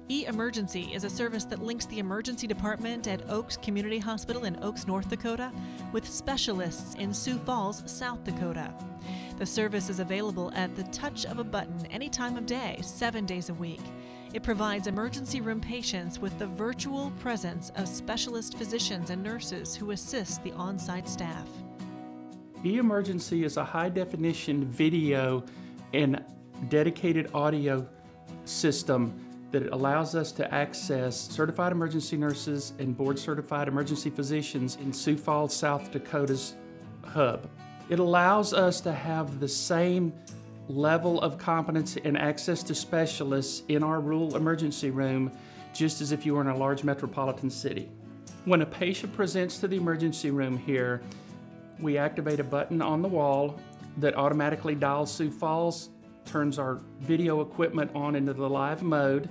eEmergency is a service that links the emergency department at Oaks Community Hospital in Oaks, North Dakota, with specialists in Sioux Falls, South Dakota. The service is available at the touch of a button any time of day, 7 days a week. It provides emergency room patients with the virtual presence of specialist physicians and nurses who assist the on-site staff. eEmergency is a high-definition video and dedicated audio system that allows us to access certified emergency nurses and board-certified emergency physicians in Sioux Falls, South Dakota's hub. It allows us to have the same level of competence and access to specialists in our rural emergency room just as if you were in a large metropolitan city. When a patient presents to the emergency room here, we activate a button on the wall that automatically dials Sioux Falls, turns our video equipment on into the live mode,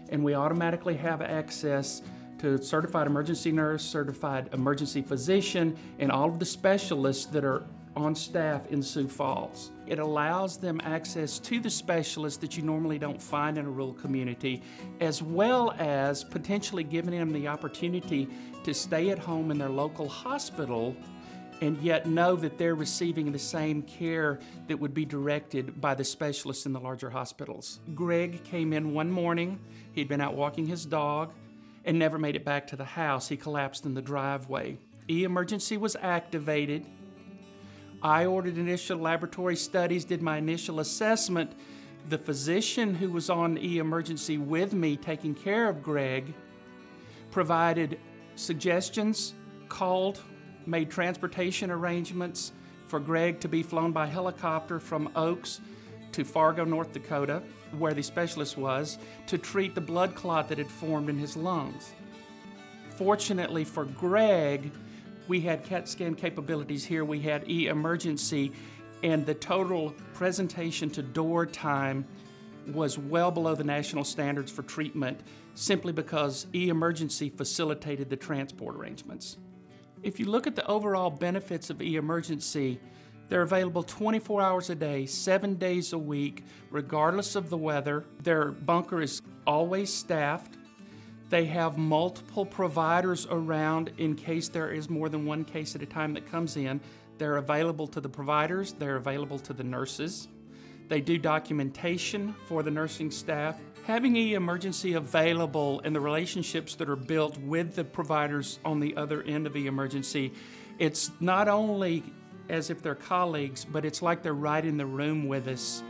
and we automatically have access to certified emergency nurse, certified emergency physician, and all of the specialists that are on staff in Sioux Falls. It allows them access to the specialists that you normally don't find in a rural community, as well as potentially giving them the opportunity to stay at home in their local hospital and yet know that they're receiving the same care that would be directed by the specialists in the larger hospitals. Greg came in one morning, he'd been out walking his dog and never made it back to the house. He collapsed in the driveway. eEmergency was activated. I ordered initial laboratory studies, did my initial assessment. The physician who was on eEmergency with me taking care of Greg provided suggestions, called, made transportation arrangements for Greg to be flown by helicopter from Oaks to Fargo, North Dakota, where the specialist was, to treat the blood clot that had formed in his lungs. Fortunately for Greg, we had CAT scan capabilities here, we had eEmergency, and the total presentation to door time was well below the national standards for treatment simply because eEmergency facilitated the transport arrangements. If you look at the overall benefits of eEmergency, they're available 24 hours a day, 7 days a week, regardless of the weather. Their bunker is always staffed. They have multiple providers around in case there is more than one case at a time that comes in. They're available to the providers, they're available to the nurses. They do documentation for the nursing staff. Having eEmergency available and the relationships that are built with the providers on the other end of eEmergency, it's not only as if they're colleagues, but it's like they're right in the room with us